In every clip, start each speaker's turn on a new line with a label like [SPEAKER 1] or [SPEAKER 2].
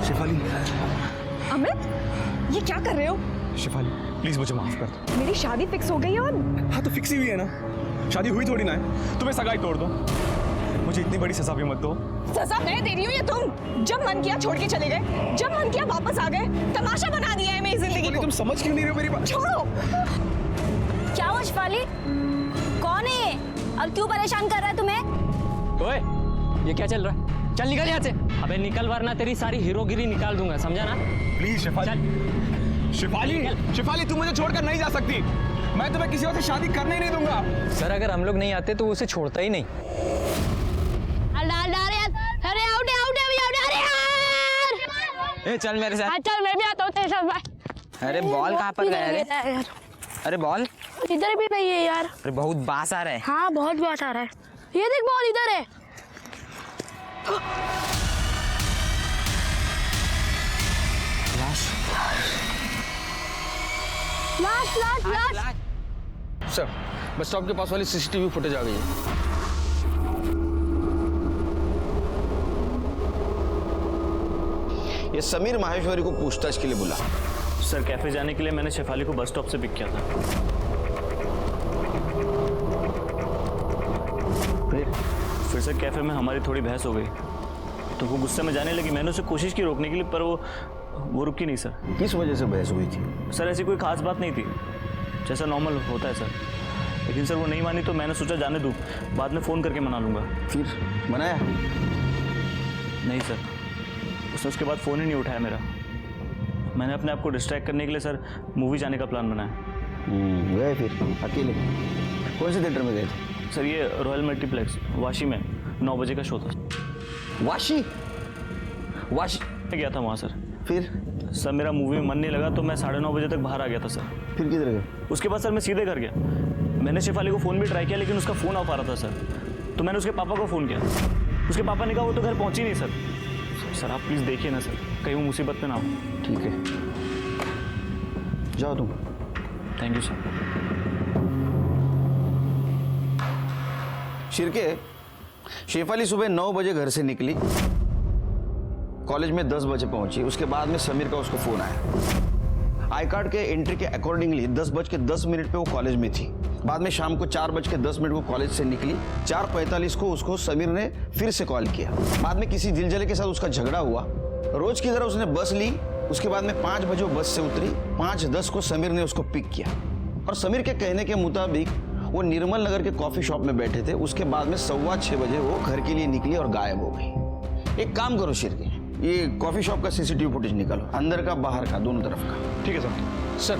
[SPEAKER 1] शेफाली।
[SPEAKER 2] अमित, ये क्या कर रहे हो?
[SPEAKER 1] शेफाली प्लीज मुझे माफ कर दो।
[SPEAKER 2] मेरी शादी फिक्स हो गई है और
[SPEAKER 1] हाँ तो फिक्स ही हुई है ना, शादी हुई थोड़ी ना है। तुम्हें सगाई तोड़ दो, मुझे इतनी बड़ी सजा भी मत दो।
[SPEAKER 2] सजा मैं दे रही हूँ या तुम? जब मन किया छोड़ के चले गए, जब मन किया वापस आ गए। तमाशा बना दिया है मेरी जिंदगी को।
[SPEAKER 1] तुम समझ क्यों नहीं रहे हो मेरी बात?
[SPEAKER 2] छोड़ो।
[SPEAKER 3] क्या हुआ शेफाली? कौन है ये और क्यों परेशान कर रहा है तुम्हें?
[SPEAKER 4] ओए, ये क्या चल रहा है? चल निकल यहाँ से। अबे निकल वरना तेरी सारी हीरोगिरी निकाल दूंगा, समझा ना?
[SPEAKER 1] प्लीज शेफाली। शेफाली, शेफाली तुम मुझे छोड़कर नहीं जा सकती। मैं तुम्हें किसी और से शादी करने ही नहीं दूंगा।
[SPEAKER 4] सर अगर हम लोग नहीं आते तो वो उसे छोड़ता ही नहीं।
[SPEAKER 3] अरे आउट अरे यार!
[SPEAKER 4] ए चल मेरे साथ।
[SPEAKER 3] चल मैं भी आता हूँ तेरे साथ भाई।
[SPEAKER 4] अरे बॉल कहाँ पर गया रे? अरे बॉल
[SPEAKER 3] इधर भी नहीं है यार।
[SPEAKER 4] अरे बहुत बास आ रहा है।
[SPEAKER 3] हाँ बहुत बात आ रहा है। ये देख बॉल इधर है।
[SPEAKER 4] लाश
[SPEAKER 3] लाश लाश लाश।
[SPEAKER 5] सर बस स्टॉप के पास वाली सीसीटीवी फुटेज आ गई है।
[SPEAKER 6] ये समीर माहेश्वरी को पूछताछ के लिए बुला।
[SPEAKER 7] सर कैफे जाने के लिए मैंने शेफाली को बस स्टॉप से पिक किया था। फिर सर कैफे में हमारी थोड़ी बहस हो गई तो वो गुस्से में जाने लगी। मैंने उसे कोशिश की रोकने के लिए पर वो रुकी नहीं सर।
[SPEAKER 6] किस वजह से बहस हुई थी?
[SPEAKER 7] सर ऐसी कोई खास बात नहीं थी, जैसा नॉर्मल होता है सर। लेकिन सर वो नहीं मानी तो मैंने सोचा जाने दूँ, बाद में फ़ोन करके मना लूँगा।
[SPEAKER 6] फिर मनाया?
[SPEAKER 7] नहीं सर, उसने उसके बाद फ़ोन ही नहीं उठाया मेरा। मैंने अपने आप को डिस्ट्रैक्ट करने के लिए सर मूवी जाने का प्लान बनाया।
[SPEAKER 6] गए फिर अकेले? कौन से थिएटर में गए थे?
[SPEAKER 7] सर ये रॉयल मल्टीप्लेक्स वाशी में 9 बजे का शो था।
[SPEAKER 6] वाशी? वाशी
[SPEAKER 7] मैं गया था वहाँ सर।
[SPEAKER 6] फिर?
[SPEAKER 7] सर मेरा मूवी में मन नहीं लगा तो मैं 9:30 बजे तक बाहर आ गया था सर।
[SPEAKER 6] फिर किधर गए?
[SPEAKER 7] उसके बाद सर मैं सीधे घर गया। मैंने शेफाली को फ़ोन भी ट्राई किया लेकिन उसका फ़ोन आ पा रहा था सर। तो मैंने उसके पापा को फ़ोन किया। उसके पापा ने कहा वो तो घर पहुँची नहीं सर। सर आप प्लीज़ देखिए ना सर, कहीं वो मुसीबत में ना हो।
[SPEAKER 6] ठीक है जाओ तुम।
[SPEAKER 7] Thank you sir.
[SPEAKER 6] Shirke, Shefali सुबह 9 बजे घर से निकली, कॉलेज में 10 बजे पहुंची। उसके बाद में समीर का उसको फोन आया। आई कार्ड के एंट्री के अकॉर्डिंगली 10:10 पे वो कॉलेज में थी। बाद में शाम को 4:10 को कॉलेज से निकली। 4:45 को उसको समीर ने फिर से कॉल किया। बाद में किसी दिलजले के साथ उसका झगड़ा हुआ। रोज की तरह उसने बस ली। उसके बाद में 5 बजे वो बस से उतरी। 5:10 को समीर ने उसको पिक किया और समीर के कहने के मुताबिक वो निर्मल नगर के कॉफी शॉप में बैठे थे। उसके बाद में 6:15 बजे वो घर के लिए निकली और गायब हो गई। एक काम करो शिरके, ये कॉफी शॉप का सीसीटीवी फुटेज निकालो, अंदर का बाहर का दोनों तरफ का।
[SPEAKER 1] ठीक है सर।
[SPEAKER 5] सर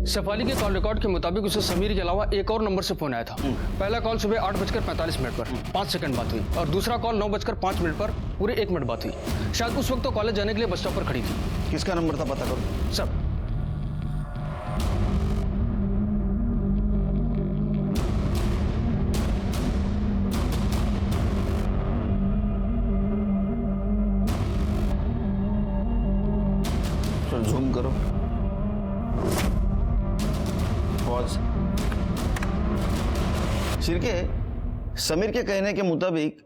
[SPEAKER 5] शेफाली के कॉल रिकॉर्ड के मुताबिक उसे समीर के अलावा एक और नंबर से फोन आया था। पहला कॉल सुबह 8:45 पर 5 सेकंड बात हुई और दूसरा कॉल 9:05 पर पूरे 1 मिनट बात हुई। शायद उस वक्त तो कॉलेज जाने के लिए बस स्टॉप पर खड़ी थी।
[SPEAKER 6] किसका नंबर था पता करो।
[SPEAKER 5] सर
[SPEAKER 6] जूम करो। पॉज। शिरके, समीर के कहने के मुताबिक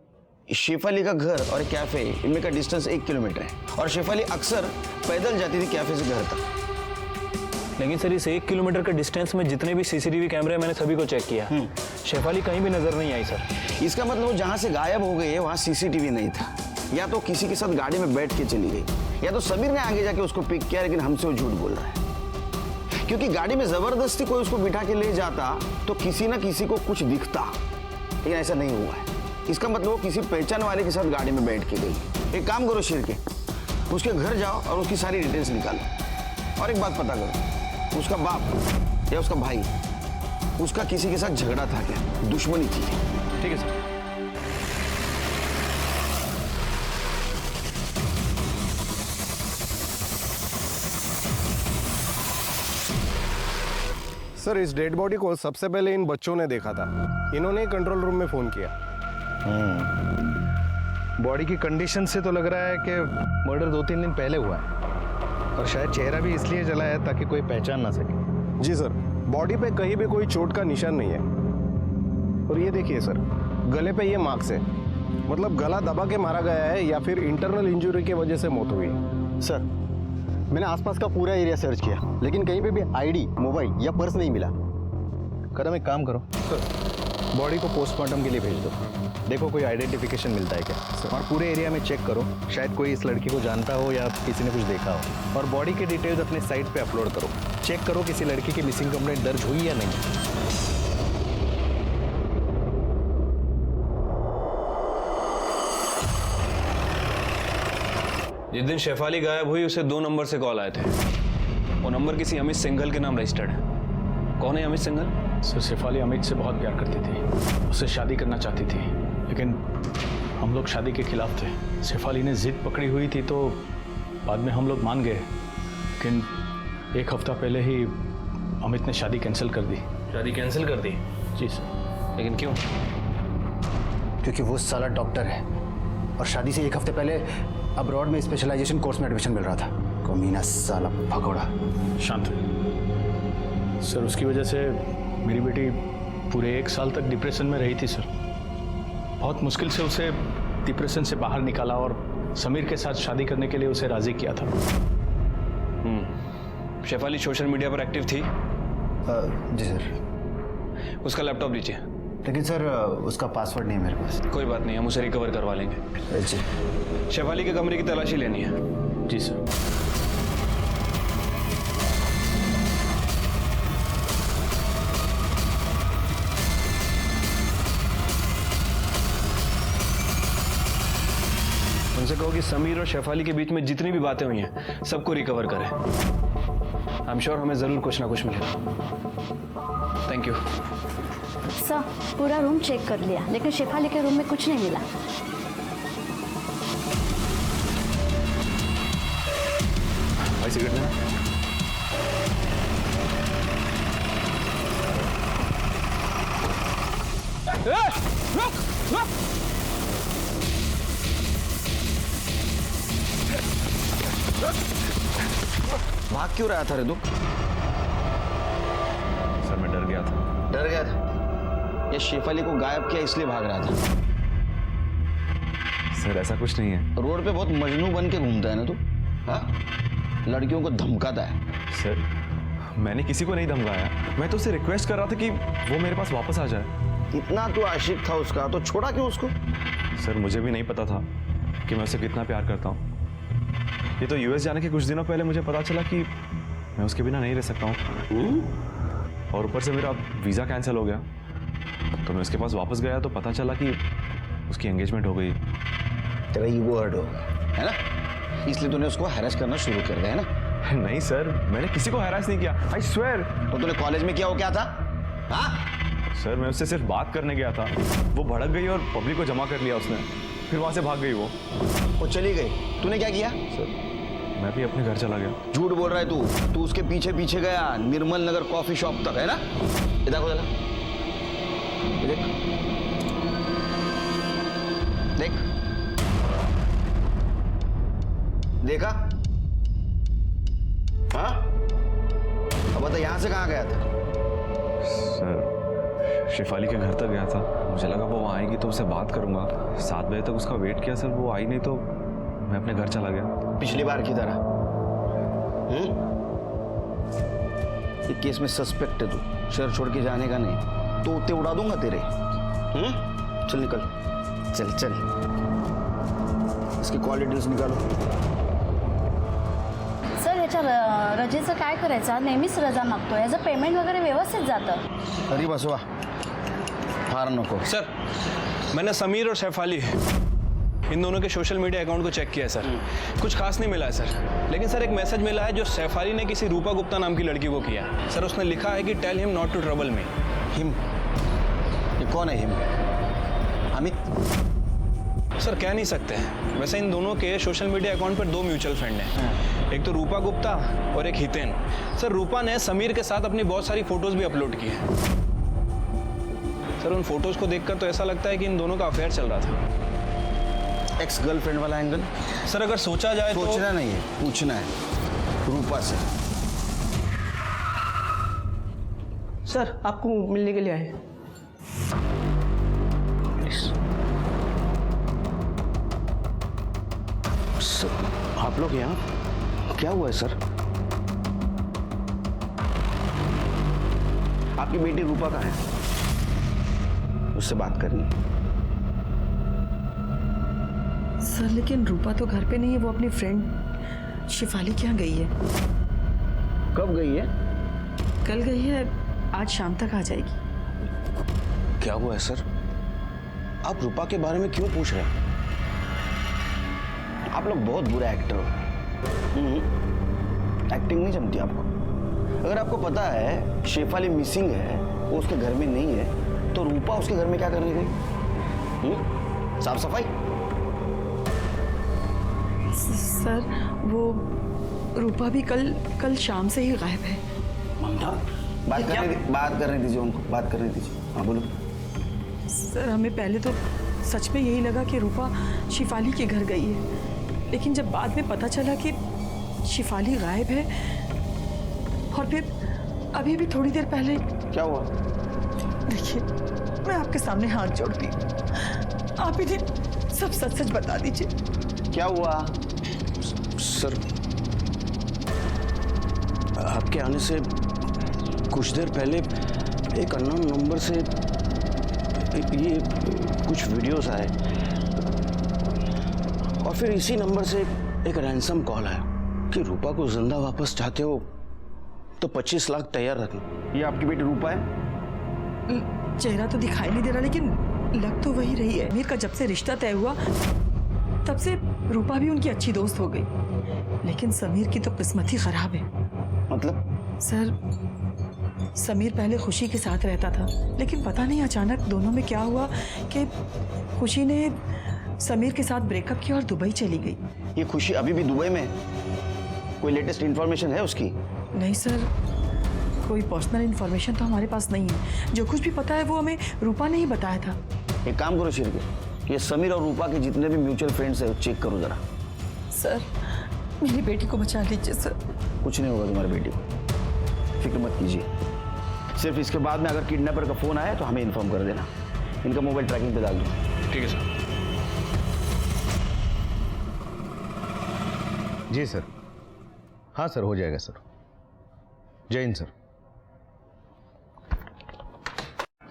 [SPEAKER 6] शेफाली का घर और कैफे इनमें का डिस्टेंस 1 किलोमीटर है और शेफाली अक्सर पैदल जाती थी कैफे से घर तक।
[SPEAKER 8] लेकिन सर इस 1 किलोमीटर के डिस्टेंस में जितने भी सीसीटीवी कैमरे मैंने सभी को चेक किया, शेफाली कहीं भी नजर नहीं आई सर।
[SPEAKER 6] इसका मतलब वो जहां से गायब हो गई है वहां सीसीटीवी नहीं था। या तो किसी के साथ गाड़ी में बैठ के चली गई या तो समीर ने आगे जाके उसको पिक किया, लेकिन हमसे वो झूठ बोल रहा है। क्योंकि गाड़ी में जबरदस्ती कोई उसको बिठा के ले जाता तो किसी ना किसी को कुछ दिखता, लेकिन ऐसा नहीं हुआ है। इसका मतलब वो किसी पहचान वाले के साथ गाड़ी में बैठ के गई। एक काम करो शिरके, उसके घर जाओ और उसकी सारी डिटेल्स निकालो। और एक बात पता करो, उसका बाप या उसका भाई, उसका किसी के साथ झगड़ा था क्या, दुश्मनी थी?
[SPEAKER 1] ठीक है सर।
[SPEAKER 9] सर इस डेड बॉडी को सबसे पहले इन बच्चों ने देखा था। इन्होंने कंट्रोल रूम में फोन किया। बॉडी की कंडीशन से तो लग रहा है कि मर्डर 2-3 दिन पहले हुआ है और शायद चेहरा भी इसलिए जला है ताकि कोई पहचान ना सके। जी सर, बॉडी पे कहीं भी कोई चोट का निशान नहीं है। और ये देखिए सर, गले पे ये मार्क्स है, मतलब गला दबा के मारा गया है या फिर इंटरनल इंजरी की वजह से मौत हुई है।
[SPEAKER 10] सर, मैंने आसपास का पूरा एरिया सर्च किया, लेकिन कहीं पे भी आईडी, मोबाइल या पर्स नहीं मिला।
[SPEAKER 9] कदम एक काम करो, बॉडी को पोस्टमार्टम के लिए भेज दो, देखो कोई आइडेंटिफिकेशन मिलता है क्या। और पूरे एरिया में चेक करो, शायद कोई इस लड़की को जानता हो या किसी ने कुछ देखा हो। और बॉडी के डिटेल्स अपने साइट पे अपलोड करो, चेक करो किसी लड़की की मिसिंग कंप्लेंट दर्ज हुई या नहीं।
[SPEAKER 8] जिस दिन शेफाली गायब हुई उसे 2 नंबर से कॉल आए थे। वो नंबर किसी अमित सिंघल के नाम रजिस्टर्ड है। कौन है अमित सिंघल? सर, शेफाली अमित से बहुत प्यार करती थी, उससे शादी करना चाहती थी, लेकिन हम लोग शादी के खिलाफ थे। शेफाली ने जिद पकड़ी हुई थी तो बाद में हम लोग मान गए, लेकिन 1 हफ्ता पहले ही अमित ने शादी कैंसिल कर दी। शादी कैंसिल कर दी? जी सर। लेकिन क्यों?
[SPEAKER 10] क्योंकि वो साला डॉक्टर है और शादी से 1 हफ्ते पहले अब्रॉड में स्पेशलाइजेशन कोर्स में एडमिशन मिल रहा था। कमीना साला भगोड़ा।
[SPEAKER 8] शांत सर, उसकी वजह से मेरी बेटी पूरे 1 साल तक डिप्रेशन में रही थी सर। बहुत मुश्किल से उसे डिप्रेशन से बाहर निकाला और समीर के साथ शादी करने के लिए उसे राजी किया था। शेफाली सोशल मीडिया पर एक्टिव थी?
[SPEAKER 10] जी सर।
[SPEAKER 8] उसका लैपटॉप लीजिए।
[SPEAKER 10] लेकिन सर, उसका पासवर्ड नहीं है मेरे पास।
[SPEAKER 8] कोई बात नहीं, हम उसे रिकवर करवा लेंगे।
[SPEAKER 10] जी।
[SPEAKER 8] शेफाली के कमरे की तलाशी लेनी है। जी सर। उनसे कहो कि समीर और शेफाली के बीच में जितनी भी बातें हुई हैं सबको रिकवर करें। आई एम श्योर हमें जरूर कुछ ना कुछ मिलेगा। Thank you
[SPEAKER 3] sir. पूरा रूम चेक कर लिया, लेकिन शेफाली के रूम में कुछ नहीं मिला।
[SPEAKER 8] भाई सिगरेट लेना।
[SPEAKER 1] रुक रुक।
[SPEAKER 6] भाग क्यों रहा था रे तू?
[SPEAKER 8] सर, मैं डर गया था।
[SPEAKER 6] डर गया था? ये शेफाली को गायब किया इसलिए भाग रहा था?
[SPEAKER 8] सर, ऐसा कुछ नहीं है।
[SPEAKER 6] रोड पे बहुत मजनू बन के घूमता है ना तू? हाँ, लड़कियों को धमकाता है।
[SPEAKER 8] सर, मैंने किसी को नहीं धमकाया, मैं तो उसे रिक्वेस्ट कर रहा था कि वो मेरे पास वापस आ जाए।
[SPEAKER 6] इतना तो आशिक था उसका, तो छोड़ा क्यों उसको?
[SPEAKER 8] सर, मुझे भी नहीं पता था कि मैं उसे कितना प्यार करता हूँ। ये तो यूएस जाने के कुछ दिनों पहले मुझे पता चला कि मैं उसके बिना नहीं रह सकता हूँ। और ऊपर से मेरा वीज़ा कैंसिल हो गया, तो मैं उसके पास वापस गया तो पता चला कि उसकी एंगेजमेंट हो गई।
[SPEAKER 6] तेरा ईगो हर्ट हो, है ना? इसलिए तूने उसको हैरेस करना शुरू कर दिया, है ना?
[SPEAKER 8] नहीं सर, मैंने किसी को हैरेस नहीं किया, आई स्वेयर।
[SPEAKER 6] तो तूने कॉलेज में किया वो क्या था? हाँ?
[SPEAKER 8] सर, मैं उससे सिर्फ बात करने गया था, वो भड़क गई और पब्लिक को जमा कर लिया उसने, फिर वहाँ से भाग गई वो
[SPEAKER 6] चली गई। तूने क्या किया?
[SPEAKER 8] सर, मैं भी अपने घर चला गया।
[SPEAKER 6] झूठ बोल रहा है तू। तू उसके पीछे पीछे गया निर्मल नगर कॉफी शॉप तक, है ना? ये देखो जरा, ये देख देख, देखा? हाँ, अब बता यहाँ से कहाँ गया था?
[SPEAKER 8] सर, शेफाली के घर तक गया था, मुझे लगा वो वहाँ आएगी तो उससे बात करूंगा। 7 बजे तक उसका वेट किया सर, वो आई नहीं तो मैं अपने घर चला गया।
[SPEAKER 6] पिछली बार की तरह। ये केस में सस्पेक्ट है तू, शहर छोड़ के जाने का नहीं, तो उत्ते उड़ा दूंगा तेरे। चल निकल, चल चल, इसकी कॉल डिटेल्स निकालो।
[SPEAKER 3] सर, याच्या रजेचं काय करायचं? नेहमीच रजा मागतो, याचं पेमेंट वगैरे व्यवस्थित जातं।
[SPEAKER 6] अरे बसवा, फार नको।
[SPEAKER 8] सर, मैंने समीर और शेफाली इन दोनों के सोशल मीडिया अकाउंट को चेक किया है सर, कुछ खास नहीं मिला है सर। लेकिन सर, एक मैसेज मिला है जो शेफाली ने किसी रूपा गुप्ता नाम की लड़की को किया है। सर, उसने लिखा है कि tell him not to trouble me.
[SPEAKER 6] Him? ये कौन है हिम? अमित?
[SPEAKER 8] सर, कह नहीं सकते हैं। वैसे इन दोनों के सोशल मीडिया अकाउंट पर 2 म्यूचुअल फ्रेंड हैं, एक तो रूपा गुप्ता और एक हितेन। सर, रूपा ने समीर के साथ अपनी बहुत सारी फोटोज भी अपलोड की है। सर, उन फोटोज को देखकर तो ऐसा लगता है कि इन दोनों का अफेयर चल रहा था।
[SPEAKER 6] एक्स गर्लफ्रेंड वाला एंगल?
[SPEAKER 8] सर, अगर सोचा जाए तो
[SPEAKER 6] सोचना नहीं है, पूछना है रूपा से।
[SPEAKER 11] सर, आपको मिलने के लिए आए।
[SPEAKER 8] सर,
[SPEAKER 6] आप लोग यहाँ क्या हुआ है सर? आपकी बेटी रूपा कहाँ है? उससे बात करनी है।
[SPEAKER 11] सर लेकिन रूपा तो घर पे नहीं है, वो अपनी फ्रेंड शिफाली के यहाँ गई है।
[SPEAKER 6] कब गई है?
[SPEAKER 11] कल गई है, आज शाम तक आ जाएगी।
[SPEAKER 6] क्या हुआ है सर? आप रूपा के बारे में क्यों पूछ रहे हैं? आप लोग बहुत बुरे एक्टर हो। एक्टिंग नहीं जमती आपको। अगर आपको पता है शेफाली मिसिंग है, वो उसके घर में नहीं है, तो रूपा उसके घर में क्या करने गई? साफ सफाई?
[SPEAKER 11] सर वो रूपा भी कल शाम से ही गायब है।
[SPEAKER 6] ममता, बात करने दीजिए उनको, बात करने दीजिए। हाँ बोलो।
[SPEAKER 11] सर हमें पहले तो सच में यही लगा कि रूपा शिफाली के घर गई है, लेकिन जब बाद में पता चला कि शिफाली गायब है, और फिर अभी भी थोड़ी देर पहले।
[SPEAKER 6] क्या हुआ?
[SPEAKER 11] देखिए मैं आपके सामने हाथ जोड़ती हूँ, आप इन्हें सब सच सच बता दीजिए।
[SPEAKER 6] क्या हुआ?
[SPEAKER 9] सर आपके आने से कुछ देर पहले एक अननोन नंबर से ये कुछ वीडियोस आए, और फिर इसी नंबर से एक रैंसम कॉल आया कि रूपा को जिंदा वापस चाहते हो तो 25 लाख तैयार रखना।
[SPEAKER 6] ये आपकी बेटी रूपा है?
[SPEAKER 11] चेहरा तो दिखाई नहीं दे रहा, लेकिन लग तो वही रही है। मीर का जब से रिश्ता तय हुआ तब से रूपा भी उनकी अच्छी दोस्त हो गई, लेकिन समीर की तो किस्मत ही खराब है।
[SPEAKER 6] मतलब?
[SPEAKER 11] सर समीर पहले खुशी के साथ रहता था, लेकिन पता नहीं अचानक दोनों में क्या हुआ कि खुशी ने समीर के साथ ब्रेकअप किया और दुबई चली गई।
[SPEAKER 6] ये खुशी अभी भी दुबई में है? कोई लेटेस्ट इंफॉर्मेशन है उसकी?
[SPEAKER 11] नहीं सर, कोई पर्सनल इंफॉर्मेशन तो हमारे पास नहीं है। जो कुछ भी पता है वो हमें रूपा ने ही बताया था।
[SPEAKER 6] एक काम करो शिरके, ये समीर और रूपा के जितने भी म्यूचुअल फ्रेंड्स हैं चेक करो जरा।
[SPEAKER 11] सर मेरी बेटी को बचा लीजिए सर।
[SPEAKER 6] कुछ नहीं होगा तुम्हारी बेटी को, फिक्र मत कीजिए। सिर्फ इसके बाद में अगर किडनैपर का फोन आया तो हमें इन्फॉर्म कर देना। इनका मोबाइल ट्रैकिंग पे डाल दो।
[SPEAKER 5] ठीक है सर।
[SPEAKER 9] जी सर। हाँ सर, हो जाएगा सर। जय हिंद सर।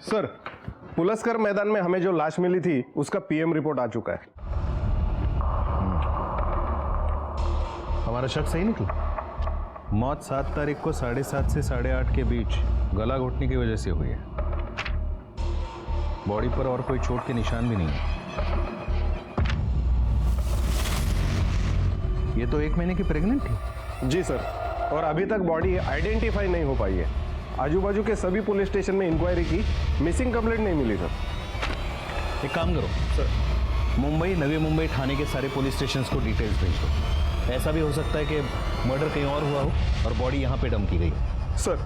[SPEAKER 12] सर पुलस्कर मैदान में हमें जो लाश मिली थी उसका पीएम रिपोर्ट आ चुका है।
[SPEAKER 9] हमारा शक सही निकला। मौत 7 तारीख को 7:30 से 8:30 के बीच गला घोटने की वजह से हुई है। बॉडी पर और कोई चोट के निशान भी नहीं है। ये तो 1 महीने की प्रेग्नेंट थी।
[SPEAKER 12] जी सर, और अभी तक बॉडी आइडेंटिफाई नहीं हो पाई है। आजू बाजू के सभी पुलिस स्टेशन में इंक्वायरी की, मिसिंग कंप्लेंट नहीं मिली सर।
[SPEAKER 9] एक काम करो सर, मुंबई, नवी मुंबई थाने के सारे पुलिस स्टेशंस को डिटेल्स भेज दो। ऐसा भी हो सकता है कि मर्डर कहीं और हुआ हो और बॉडी यहाँ पे डंप की गई।
[SPEAKER 12] सर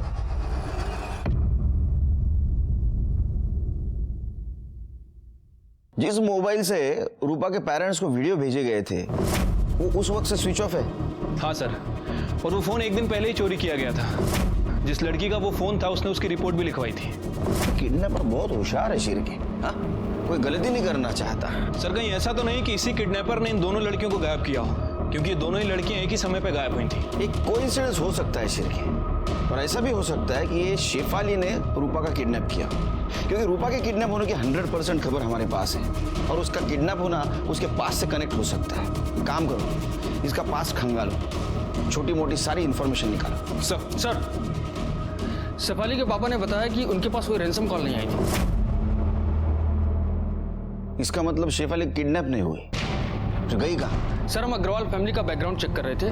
[SPEAKER 6] जिस मोबाइल से रूपा के पेरेंट्स को वीडियो भेजे गए थे वो उस वक्त से स्विच ऑफ है।
[SPEAKER 8] हाँ सर, और वो फोन 1 दिन पहले ही चोरी किया गया था। जिस लड़की का वो फोन था उसने उसकी रिपोर्ट भी लिखवाई थी।
[SPEAKER 6] किडनैपर बहुत होशियार है शिर के। हाँ, कोई गलती नहीं करना चाहता।
[SPEAKER 8] सर कहीं ऐसा तो नहीं कि इसी किडनैपर ने इन दोनों लड़कियों को गायब किया हो, क्योंकि ये दोनों ही लड़कियां एक ही समय पे गायब हुई थी।
[SPEAKER 6] एक कोइंसिडेंस हो सकता है शिर के, और ऐसा भी हो सकता है कि ये शेफाली ने रूपा का किडनैप किया, क्योंकि रूपा के किडनैप होने की 100% खबर हमारे पास है, और उसका किडनैप होना उसके पास से कनेक्ट हो सकता है। काम करो, इसका पास खंगालो, छोटी मोटी सारी इंफॉर्मेशन निकालो।
[SPEAKER 5] सर शेफाली के पापा ने बताया कि उनके पास कोई रैंसम कॉल नहीं आई थी।
[SPEAKER 6] इसका मतलब शेफाली किडनैप नहीं हुई, तो गई कहाँ?
[SPEAKER 5] सर हम अग्रवाल फैमिली का बैकग्राउंड चेक कर रहे थे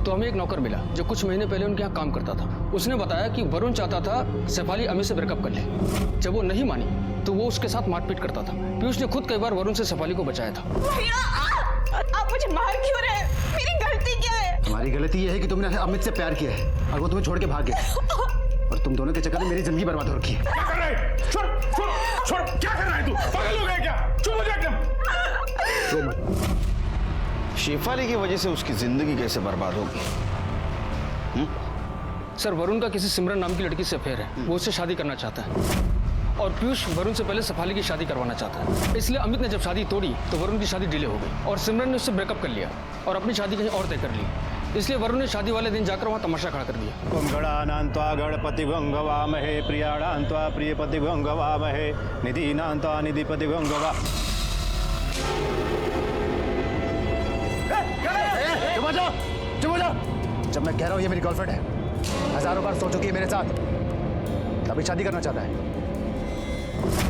[SPEAKER 5] तो हमें एक नौकर मिला जो कुछ महीने पहले उनके यहाँ काम करता था। उसने बताया कि वरुण चाहता था शेफाली अमित से ब्रेकअप कर ले। जब वो नहीं मानी तो वो उसके साथ मारपीट करता था। पीयूष ने खुद कई बार वरुण से शेफाली को बचाया था।
[SPEAKER 2] भैया आप मुझे मार क्यों रहे हैं? मेरी गलती क्या है?
[SPEAKER 10] तुम्हारी गलती यह है कि तुमने अमित से प्यार किया है और वो तुम्हें छोड़ के भाग गया, और तुम दोनों के चक्कर में मेरी जिंदगी बर्बाद हो रखी है।
[SPEAKER 12] क्या कर रहा है? छोड़ छोड़ छोड़, क्या कर रहा है तू? पागल हो गया क्या? चुप हो जा एकदम।
[SPEAKER 6] शेफाली की वजह से उसकी जिंदगी कैसे बर्बाद होगी?
[SPEAKER 5] सर वरुण का किसी सिमरन नाम की लड़की से अफेयर है, वो उससे शादी करना चाहता है। और पीयूष वरुण से पहले शेफाली की शादी करवाना चाहता है। इसलिए अमित ने जब शादी तोड़ी तो वरुण की शादी डिले हो गई और सिमरन ने उससे ब्रेकअप कर लिया और अपनी शादी कहीं और तय कर ली। इसलिए वरुण ने शादी वाले दिन जाकर वहाँ तमाशा खड़ा कर दिया।
[SPEAKER 10] ओम गणानान्त्वा गणपति गंगवामहे प्रियाणान्त्वा प्रियपति गंगवामहे निधीनान्त्वा निधिपति गंगवा। चुप हो जाओ, चुप हो जाओ। जब मैं कह रहा हूँ ये मेरी गर्लफ्रेंड है, हजारों बार सो चुकी है मेरे साथ, तभी शादी करना चाहता है।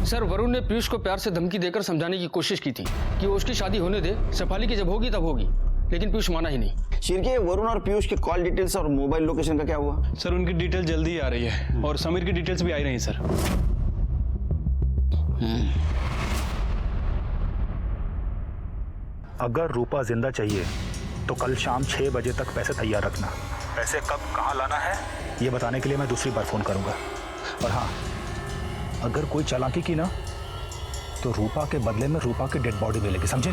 [SPEAKER 5] सर, वरुण ने पीयूष को प्यार से धमकी देकर समझाने की कोशिश की थी कि वो उसकी शादी होने दे, शेफाली की जब होगी तब होगी, लेकिन पीयूष माना ही नहीं।
[SPEAKER 6] शिरके, वरुण और पीयूष के कॉल डिटेल्स और मोबाइल लोकेशन का क्या हुआ?
[SPEAKER 8] सर उनकी डिटेल जल्दी ही आ रही है और समीर की डिटेल्स भी आ रही हैं सर।
[SPEAKER 13] अगर रूपा जिंदा चाहिए तो कल शाम 6 बजे तक पैसे तैयार रखना। पैसे कब कहाँ लाना है ये बताने के लिए मैं दूसरी बार फोन करूंगा। और हाँ, अगर कोई चालाकी की ना तो रूपा के बदले में रूपा की डेड बॉडी मिलेगी, समझे?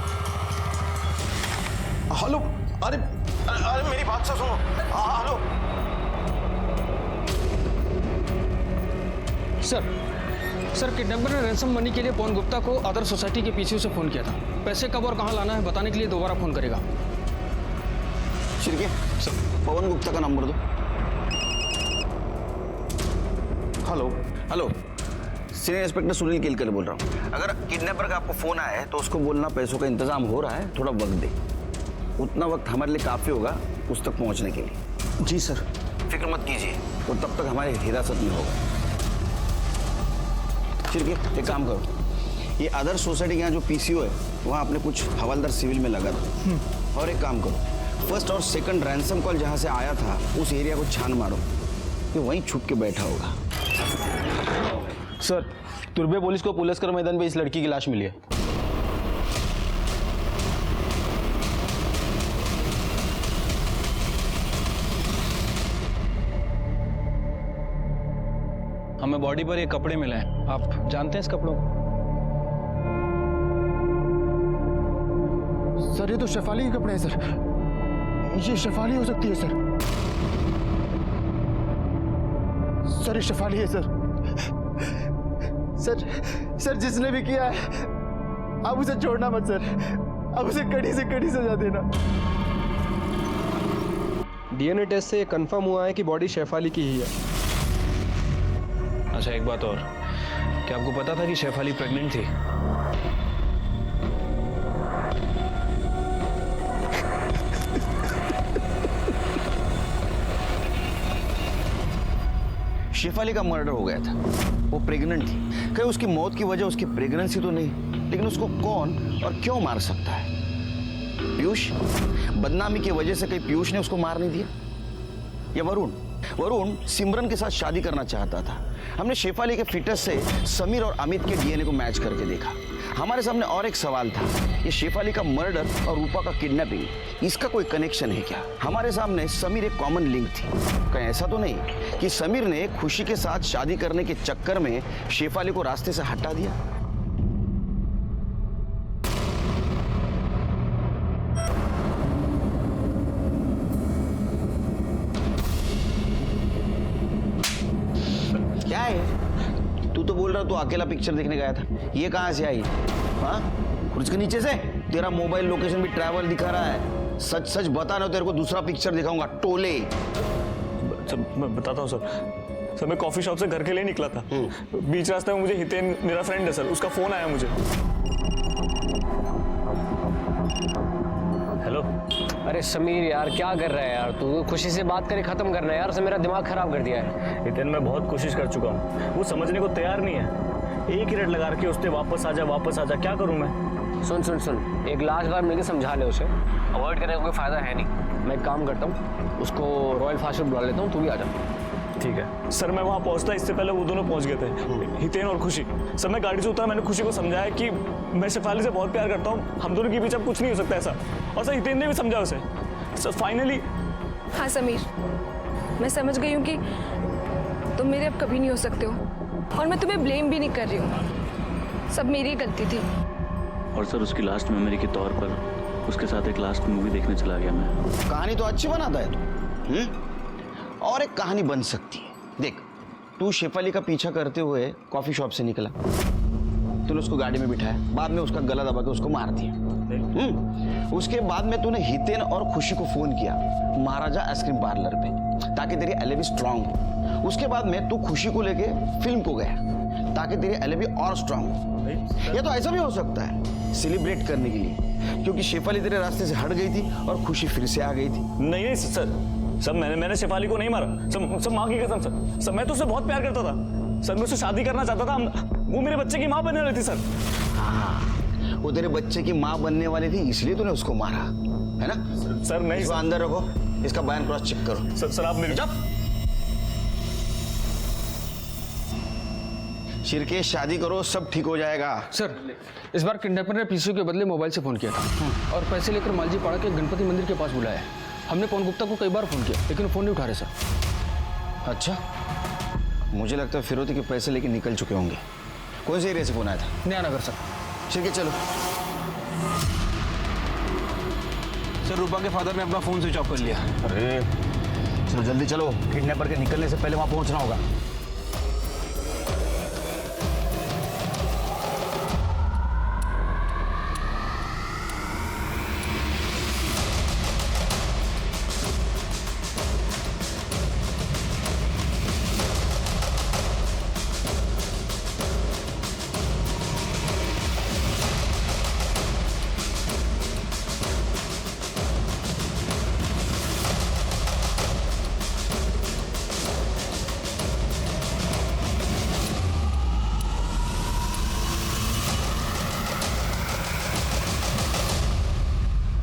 [SPEAKER 6] हेलो, अरे अरे मेरी बात से सुनो। हेलो
[SPEAKER 5] सर, किडनैपर ने रैंसम मनी के लिए पवन गुप्ता को आदर्श सोसाइटी के पीछे से फोन किया था। पैसे कब और कहाँ लाना है बताने के लिए दोबारा फोन करेगा।
[SPEAKER 6] शिरके, पवन गुप्ता का नंबर दो। Hello, senior inspector Sunil Kelkar बोल रहा हूँ। अगर किडनैपर का आपको फोन आया है तो उसको बोलना पैसों का इंतजाम हो रहा है, थोड़ा वक्त दे। उतना वक्त हमारे लिए काफी होगा उस तक पहुंचने के लिए।
[SPEAKER 10] जी सर।
[SPEAKER 6] फिक्र मत कीजिए, वो तब तक हमारे हिरासत में होगा। शिरके, एक काम करो, ये आदर्श सोसाइटी के यहाँ जो पीसीओ है वहाँ अपने कुछ हवलदार सिविल में लगा दो। और एक काम करो, फर्स्ट और सेकंड रैंसम कॉल जहाँ से आया था उस एरिया को छान मारो, ये वहीं छुप के बैठा होगा।
[SPEAKER 8] सर, तुर्बे पुलिस को पुलस्कर मैदान पे इस लड़की की लाश मिली है। हमें बॉडी पर ये कपड़े मिले हैं, आप जानते हैं इस कपड़ों को?
[SPEAKER 10] सर, ये तो शेफाली के कपड़े हैं सर। ये शेफाली हो सकती है सर। सर, ये शेफाली है सर। सर, जिसने भी किया है आप उसे छोड़ना मत सर, आप उसे कड़ी से कड़ी सजा देना।
[SPEAKER 12] डीएनए टेस्ट से ये कंफर्म हुआ है कि बॉडी शेफाली की ही है।
[SPEAKER 8] अच्छा, एक बात और, क्या आपको पता था कि शेफाली प्रेग्नेंट थी?
[SPEAKER 6] शेफाली का मर्डर हो गया था, वो प्रेग्नेंट थी। कहीं उसकी मौत की वजह उसकी प्रेगनेंसी तो नहीं, लेकिन उसको कौन और क्यों मार सकता है? पीयूष? बदनामी की वजह से कहीं पीयूष ने उसको मार नहीं दिया? या वरुण सिमरन के साथ शादी करना चाहता था। हमने शेफाली के फिटनेस से समीर और अमित के डीएनए को मैच करके देखा। हमारे सामने और एक सवाल था, ये शेफाली का मर्डर और रूपा का किडनैपिंग, इसका कोई कनेक्शन है क्या? हमारे सामने समीर एक कॉमन लिंक थी। कहीं ऐसा तो नहीं कि समीर ने खुशी के साथ शादी करने के चक्कर में शेफाली को रास्ते से हटा दिया? क्या है? तू तो बोल रहा तू अकेला पिक्चर देखने गया था, ये कहां से आई? हाँ, कुछ के नीचे से? तेरा मोबाइल लोकेशन भी ट्रैवल दिखा रहा है। सच सच बता ना, तेरे को दूसरा पिक्चर दिखाऊंगा, टोले।
[SPEAKER 7] सर, मैं बताता हूँ सर, मैं कॉफी शॉप से घर के लिए निकला था। बीच रास्ते में मुझे हितेन, मेरा फ्रेंड है सर, उसका फोन आया मुझे।
[SPEAKER 4] हेलो। अरे समीर यार, क्या कर रहा है यार तू? खुशी से बात करके खत्म करना यार, उसने मेरा दिमाग खराब कर दिया है।
[SPEAKER 7] हितेन, मैं बहुत कोशिश कर चुका हूँ, वो समझने को तैयार नहीं है। एक ही रट लगा के उसने वापस आ जा, क्या करूँ मैं?
[SPEAKER 4] सुन, एक लास्ट बार मिलकर समझा ले उसे। अवॉइड करने का कोई फायदा है नहीं। मैं एक काम करता हूँ, उसको रॉयल फास्ट फूड बुला लेता हूँ, तू भी आ जा।
[SPEAKER 7] ठीक है सर। मैं वहाँ पहुँचता इससे पहले वो दोनों पहुँच गए थे, हितेन और खुशी। सर, मैं गाड़ी से उतरा, मैंने खुशी को समझाया कि मैं शेफाली से बहुत प्यार करता हूँ, हम दोनों के बीच अब कुछ नहीं हो सकता ऐसा। और सर, हितेन ने भी समझा उसे। Sir finally.
[SPEAKER 2] हाँ समीर, मैं समझ गई हूँ कि तुम मेरे अब कभी नहीं हो सकते हो, और मैं तुम्हें ब्लेम भी नहीं कर रही हूँ, सब मेरी गलती थी।
[SPEAKER 7] और सर, उसकी लास्ट मेमोरी के तौर पर उसके साथ एक लास्ट मूवी देखने चला गया मैं।
[SPEAKER 6] कहानी तो अच्छी बनाता है तू, और एक कहानी बन सकती है। देख, तू शेफाली का पीछा करते हुए कॉफी शॉप से निकला, तूने उसको गाड़ी में बिठाया, बाद में उसका गला दबा के उसको मार दिया। उसके बाद में तूने हितेन और खुशी को फोन किया महाराजा आइसक्रीम पार्लर पे ताकि तेरी एलिबी स्ट्रांग हो। उसके बाद में तू खुशी को लेके फिल्म को गया ताकि तेरी एलिबी और स्ट्रांग हो। या तो ऐसा भी हो सकता है सेलिब्रेट करने के लिए, क्योंकि शेफाली तेरे रास्ते से हट गई थी और खुशी फिर से आ गई थी।
[SPEAKER 7] नहीं सर, मैंने शेफाली को नहीं मारा सर, माँ की कसम सर, मैं तो उससे बहुत प्यार करता था सर, मैं उससे शादी करना चाहता था, वो मेरे बच्चे की माँ बनने वाली थी सर।
[SPEAKER 6] हाँ, वो तेरे बच्चे की माँ बनने वाली थी इसलिए तूने उसको मारा, है ना?
[SPEAKER 7] सर नहीं,
[SPEAKER 6] इसको अंदर रखो, इसका बयान क्रॉस चेक करो।
[SPEAKER 7] सर आप मेरे
[SPEAKER 6] शिरकेश शादी करो, सब ठीक हो जाएगा।
[SPEAKER 5] सर इस बार किडनैपर ने पीसीओ के बदले मोबाइल से फोन किया था और पैसे लेकर मालजी पाड़ा के गणपति मंदिर के पास बुलाया। हमने पवन गुप्ता को कई बार फोन किया लेकिन वो फोन नहीं उठा रहे सर।
[SPEAKER 6] अच्छा, मुझे लगता है फिरौती के पैसे लेके निकल चुके होंगे। कौन से एरिया से फोन आया था?
[SPEAKER 5] नयानगर सर।
[SPEAKER 6] शिरकेश चलो।
[SPEAKER 8] सर रूपा के फादर ने अपना फोन स्विच ऑफ कर लिया।
[SPEAKER 6] अरे चलो जल्दी चलो, किडनैपर के निकलने से पहले वहां पहुंचना होगा।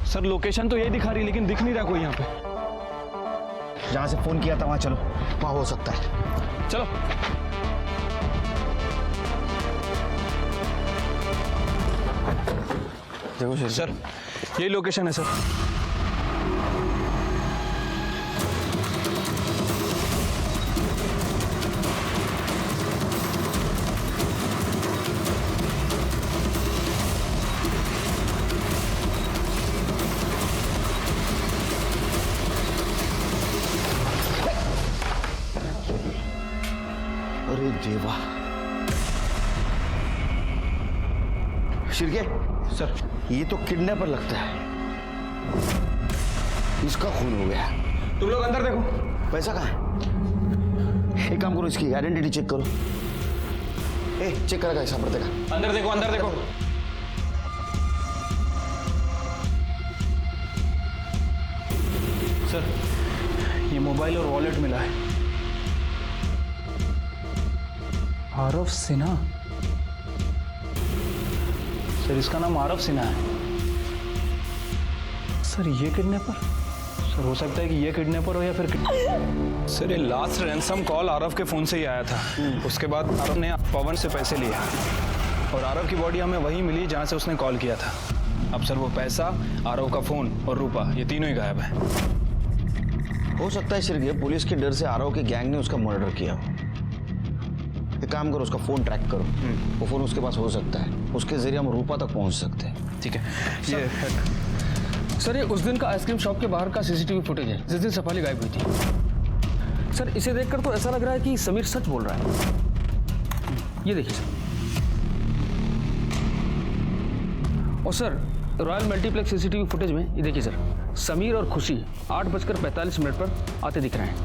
[SPEAKER 8] सर लोकेशन तो यही दिखा रही लेकिन दिख नहीं रहा कोई यहाँ पे।
[SPEAKER 6] जहां से फोन किया था वहां चलो, वहां हो सकता है।
[SPEAKER 8] चलो।
[SPEAKER 6] देखो
[SPEAKER 8] सर यही लोकेशन है सर।
[SPEAKER 6] अरे देवा। शिरके
[SPEAKER 8] सर
[SPEAKER 6] ये तो किडनैपर लगता है, इसका खून हो गया।
[SPEAKER 8] तुम लोग अंदर देखो।
[SPEAKER 6] पैसा कहाँ है? एक काम करो, इसकी आइडेंटिटी चेक करो। चेक करेगा ऐसा पड़ता का?
[SPEAKER 8] अंदर देखो, अंदर देखो। सर ये मोबाइल और वॉलेट मिला है। आरव सिन्हा। सर इसका नाम आरव सिन्हा है। सर ये किडनैपर? सर हो सकता है कि ये किडनैपर हो या फिर सर ये लास्ट रैंसम कॉल आरव के फोन से ही आया था। उसके बाद आरव ने पवन से पैसे लिए और आरव की बॉडी हमें वहीं मिली जहां से उसने कॉल किया था। अब सर वो पैसा, आरव का फोन और रूपा, ये तीनों ही गायब है।
[SPEAKER 6] हो सकता है सिर्फ पुलिस के डर से आरव के गैंग ने उसका मर्डर किया। एक काम करो, उसका फोन ट्रैक करो। वो फोन उसके पास हो सकता है, उसके जरिए हम रूपा तक पहुंच सकते हैं।
[SPEAKER 8] ठीक है।
[SPEAKER 5] सर ये उस दिन का आइसक्रीम शॉप के बाहर का सीसीटीवी फुटेज है जिस दिन शेफाली गायब हुई थी। सर इसे देखकर तो ऐसा लग रहा है कि समीर सच बोल रहा है। ये देखिए सर। और sir royal multiplex CCTV footage में ये देखिए सर, समीर और खुशी 8:45 पर आते दिख रहे हैं।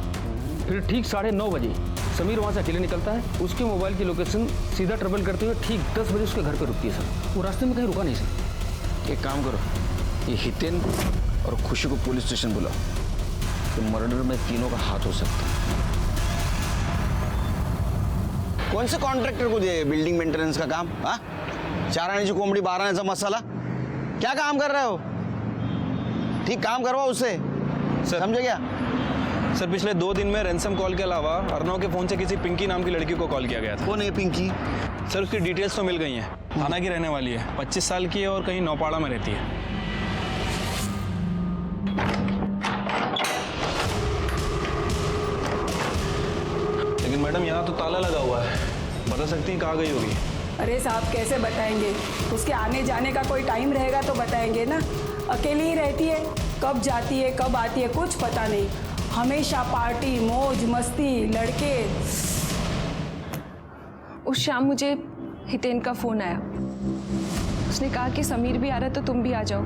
[SPEAKER 5] फिर ठीक 9:30 बजे समीर वहाँ से अकेले निकलता है। उसके मोबाइल की लोकेशन सीधा ट्रेवल करते हुए ठीक 10 बजे उसके घर पर रुकती है सर। वो रास्ते में कहीं रुका नहीं सर।
[SPEAKER 6] एक काम करो, ये हितेन और खुशी को पुलिस स्टेशन बुलाओ। तो मर्डर में तीनों का हाथ हो सकता है। कौन से कॉन्ट्रैक्टर को दिया बिल्डिंग मेंटेनेंस का काम? हाँ, 4 आण्याची कोंबडी 12 आण्याचा मसाला, क्या काम कर रहे हो? ठीक काम करवाओ उससे, समझे क्या?
[SPEAKER 8] सर पिछले 2 दिन में रैंसम कॉल के अलावा अर्नव के फोन से किसी पिंकी नाम की लड़की को कॉल किया गया था।
[SPEAKER 6] कौन है पिंकी?
[SPEAKER 8] सर उसकी डिटेल्स तो मिल गई हैं। थाना की रहने वाली है, 25 साल की है और कहीं नौपाड़ा में रहती है। लेकिन मैडम यहाँ तो ताला लगा हुआ है, बता सकती हैं कहाँ गई होगी?
[SPEAKER 11] अरे साहब कैसे बताएंगे, उसके आने जाने का कोई टाइम रहेगा तो बताएंगे ना। अकेली ही रहती है, कब जाती है कब आती है कुछ पता नहीं। हमेशा पार्टी मौज मस्ती लड़के,
[SPEAKER 2] उस शाम मुझे हितेन का फ़ोन आया। उसने कहा कि समीर भी आ रहा है तो तुम भी आ जाओ,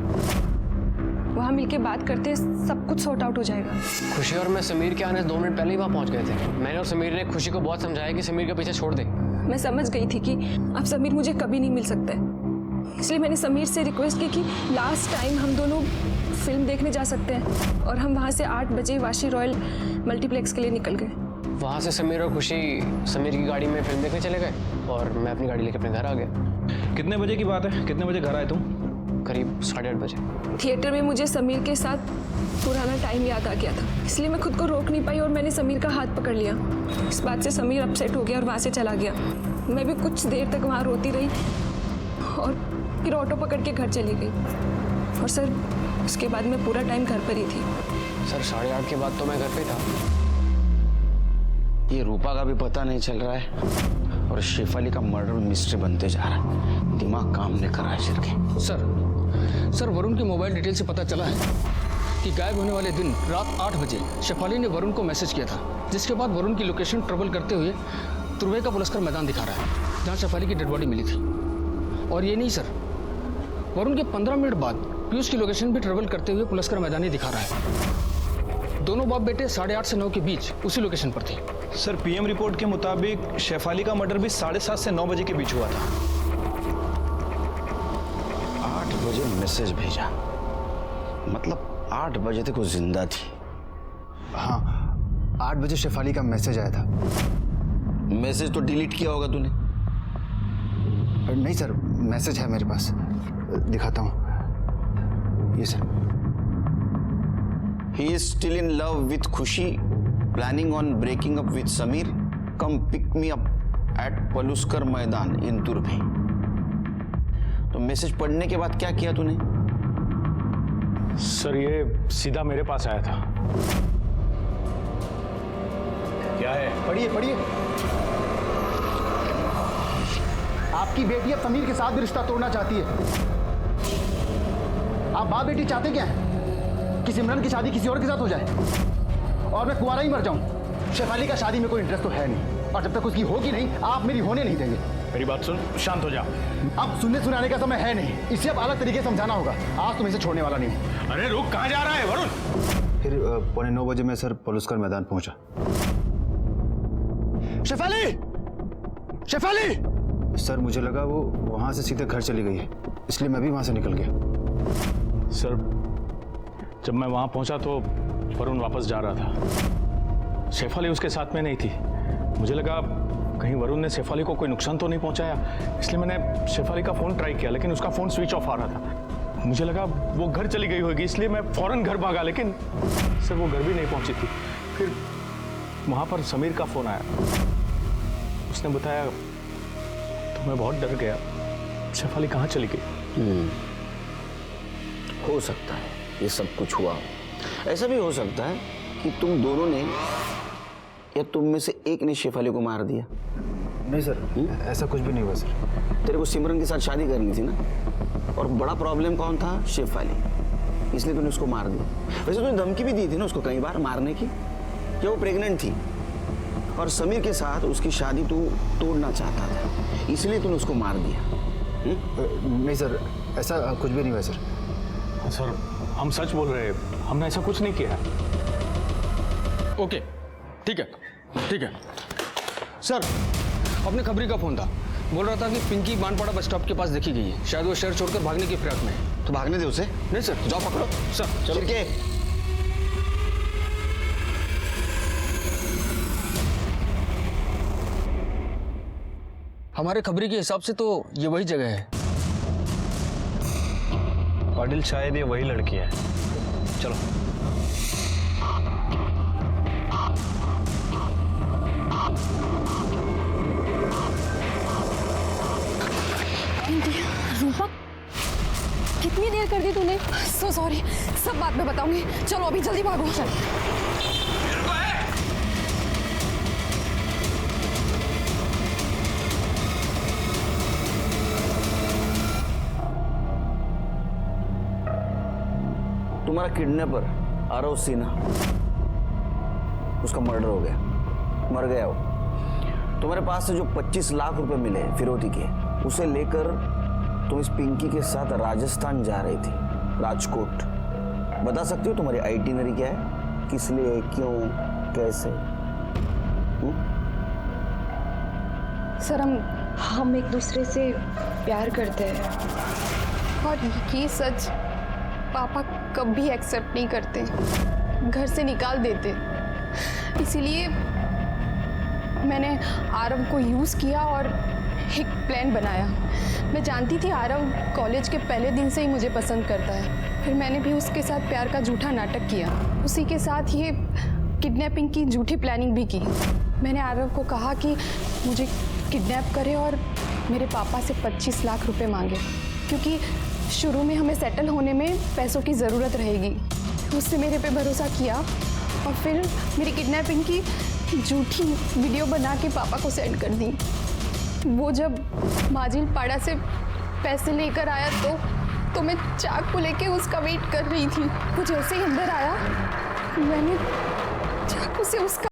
[SPEAKER 2] वहाँ मिलके बात करते सब कुछ सॉर्ट आउट हो जाएगा।
[SPEAKER 4] खुशी और मैं समीर के आने से 2 मिनट पहले ही वहाँ पहुँच गए थे। मैंने और समीर ने खुशी को बहुत समझाया कि समीर का पीछे छोड़ दे।
[SPEAKER 2] मैं समझ गई थी कि अब समीर मुझे कभी नहीं मिल सकता है, इसलिए मैंने समीर से रिक्वेस्ट की कि लास्ट टाइम हम दोनों फिल्म देखने जा सकते हैं, और हम वहाँ से 8 बजे वाशी रॉयल मल्टीप्लेक्स के लिए निकल गए।
[SPEAKER 4] वहाँ से समीर और खुशी समीर की गाड़ी में फिल्म देखने चले गए और मैं अपनी गाड़ी लेकर अपने घर आ गया।
[SPEAKER 8] कितने बजे की बात है? कितने बजे घर आए तुम?
[SPEAKER 4] करीब 8:30 बजे।
[SPEAKER 2] थिएटर में मुझे समीर के साथ पुराना टाइम याद आ गया था, इसलिए मैं खुद को रोक नहीं पाई और मैंने समीर का हाथ पकड़ लिया। इस बात से समीर अपसेट हो गया और वहाँ से चला गया। मैं भी कुछ देर तक वहाँ रोती रही और फिर ऑटो पकड़ के घर चली गई। और सर, उसके बाद मैं पूरा टाइम घर पर ही थी।
[SPEAKER 4] सर 8:30 के बाद तो मैं घर पे था।
[SPEAKER 6] ये रूपा का भी पता नहीं चल रहा है और शेफाली का मर्डर मिस्ट्री बनते जा रहा है। दिमाग काम नहीं कर रहा है सर के।
[SPEAKER 5] सर वरुण के मोबाइल डिटेल से पता चला है कि गायब होने वाले दिन रात 8 बजे शेफाली ने वरुण को मैसेज किया था, जिसके बाद वरुण की लोकेशन ट्रेवल करते हुए तुर्वे का पुलस्कर मैदान दिखा रहा है, जहाँ शेफाली की डेड बॉडी मिली थी। और ये नहीं सर, वरुण के 15 मिनट बाद पीयूष की लोकेशन भी ट्रेवल करते हुए पुलस्कर मैदान ही दिखा रहा है। दोनों बाप बेटे 8:30 से 9 के बीच उसी लोकेशन पर थे।
[SPEAKER 8] सर पीएम रिपोर्ट के मुताबिक शेफाली का मर्डर भी 7:30 से 9 बजे के बीच हुआ था।
[SPEAKER 6] 8 बजे मैसेज भेजा, मतलब 8 बजे तक वो जिंदा थी।
[SPEAKER 10] हाँ, 8 बजे शेफाली का मैसेज आया था।
[SPEAKER 6] मैसेज तो डिलीट किया होगा तूने?
[SPEAKER 10] नहीं सर, मैसेज है मेरे पास, दिखाता हूँ। ये sir.
[SPEAKER 6] He is still in love with खुशी, planning on breaking up with Sameer, come pick me up at Paluskar मैदान in तुर्भे। तो मैसेज पढ़ने के बाद क्या किया तूने?
[SPEAKER 13] सर ये सीधा मेरे पास आया था।
[SPEAKER 8] क्या है?
[SPEAKER 10] पढ़िए पढ़िए। आपकी बेटी अब समीर के साथ भी रिश्ता तोड़ना चाहती है। आप बाप बेटी चाहते क्या है? कि सिमरन की शादी किसी और के साथ हो जाए और मैं कुंवारा ही मर जाऊं। शेफाली का शादी में कोई इंटरेस्ट तो है नहीं, और जब तक उसकी होगी नहीं, आप मेरी होने नहीं देंगे।
[SPEAKER 13] मेरी बात सुन, शांत हो जा।
[SPEAKER 10] अब सुनने सुनाने का समय है नहीं, इसे अब अलग तरीके से समझाना होगा। आज तुम इसे छोड़ने वाला नहीं हूं।
[SPEAKER 13] अरे रुक, कहाँ जा रहा है वरुण?
[SPEAKER 10] फिर 9:15 बजे मैं सर पलुस्कर मैदान पहुंचा। शेफाली! शेफाली! सर मुझे लगा वो वहां से सीधे घर चली गई है, इसलिए मैं भी वहां से निकल गया।
[SPEAKER 13] सर जब मैं वहां पहुंचा तो वरुण वापस जा रहा था। शेफाली उसके साथ में नहीं थी। मुझे लगा कहीं वरुण ने शेफाली को कोई नुकसान तो नहीं पहुंचाया, इसलिए मैंने शेफाली का फ़ोन ट्राई किया, लेकिन उसका फ़ोन स्विच ऑफ आ रहा था। मुझे लगा वो घर चली गई होगी, इसलिए मैं फ़ौरन घर भागा, लेकिन सर वो घर भी नहीं पहुंची थी। फिर वहाँ पर समीर का फ़ोन आया, उसने बताया तो मैं बहुत डर गया। शेफाली कहाँ चली गई?
[SPEAKER 6] हो सकता है ये सब कुछ हुआ। ऐसा भी हो सकता है कि तुम दोनों ने या तुम में से एक ने शेफाली को मार दिया।
[SPEAKER 10] नहीं सर, ऐसा कुछ भी नहीं हुआ सर।
[SPEAKER 6] तेरे को सिमरन के साथ शादी करनी थी ना, और बड़ा प्रॉब्लम कौन था? शेफाली, इसलिए तूने उसको मार दिया। वैसे तूने धमकी भी दी थी ना उसको कई बार मारने की, कि वो प्रेग्नेंट थी और समीर के साथ उसकी शादी तू तोड़ना चाहता था, इसलिए तूने उसको मार दिया।
[SPEAKER 10] नहीं सर, ऐसा कुछ भी नहीं हुआ सर।
[SPEAKER 13] सर हम सच बोल रहे हैं, हमने ऐसा कुछ नहीं किया।
[SPEAKER 5] ओके, ठीक है। सर, अपने खबरी का फोन था, बोल रहा था कि पिंकी बानपाड़ा बस स्टॉप के पास देखी गई है। शायद वो शहर छोड़कर भागने की फिराक में है।
[SPEAKER 6] तो भागने दे उसे।
[SPEAKER 5] नहीं सर, जाओ पकड़ो। सर चलो।
[SPEAKER 6] चिरके।
[SPEAKER 5] हमारे खबरी के हिसाब से तो ये वही जगह है।
[SPEAKER 8] पाटिल शायद ये वही लड़की है। चलो।
[SPEAKER 2] रूपा, कितनी देर कर दी तूने? सो सॉरी, सब बाद में बताऊंगी। चलो अभी जल्दी भागो। चल।
[SPEAKER 6] तुम्हारा किडनैपर आरव सिन्हा, उसका मर्डर हो गया, मर गया वो। तुम्हारे पास से जो 25 लाख रुपए मिले फिरौती के, उसे लेकर तुम इस पिंकी के साथ राजस्थान जा रही थी, राजकोट। बता सकती हो तुम्हारी आइटिनरी क्या है, किस लिए, क्यों, कैसे?
[SPEAKER 2] सर हम एक दूसरे से प्यार करते हैं और ये सच पापा कभी एक्सेप्ट नहीं करते, घर से निकाल देते। इसीलिए मैंने आरव को यूज़ किया और एक प्लान बनाया। मैं जानती थी आरव कॉलेज के पहले दिन से ही मुझे पसंद करता है, फिर मैंने भी उसके साथ प्यार का झूठा नाटक किया। उसी के साथ ये किडनैपिंग की झूठी प्लानिंग भी की। मैंने आरव को कहा कि मुझे किडनैप करे और मेरे पापा से 25 लाख रुपए मांगे, क्योंकि शुरू में हमें सेटल होने में पैसों की ज़रूरत रहेगी। उससे मेरे पे भरोसा किया और फिर मेरी किडनैपिंग की झूठी वीडियो बना के पापा को सेंड कर दी। वो जब माजिल पाड़ा से पैसे लेकर आया तो मैं चाकू लेके उसका वेट कर रही थी। वो जैसे ही अंदर आया मैंने चाकू से उसका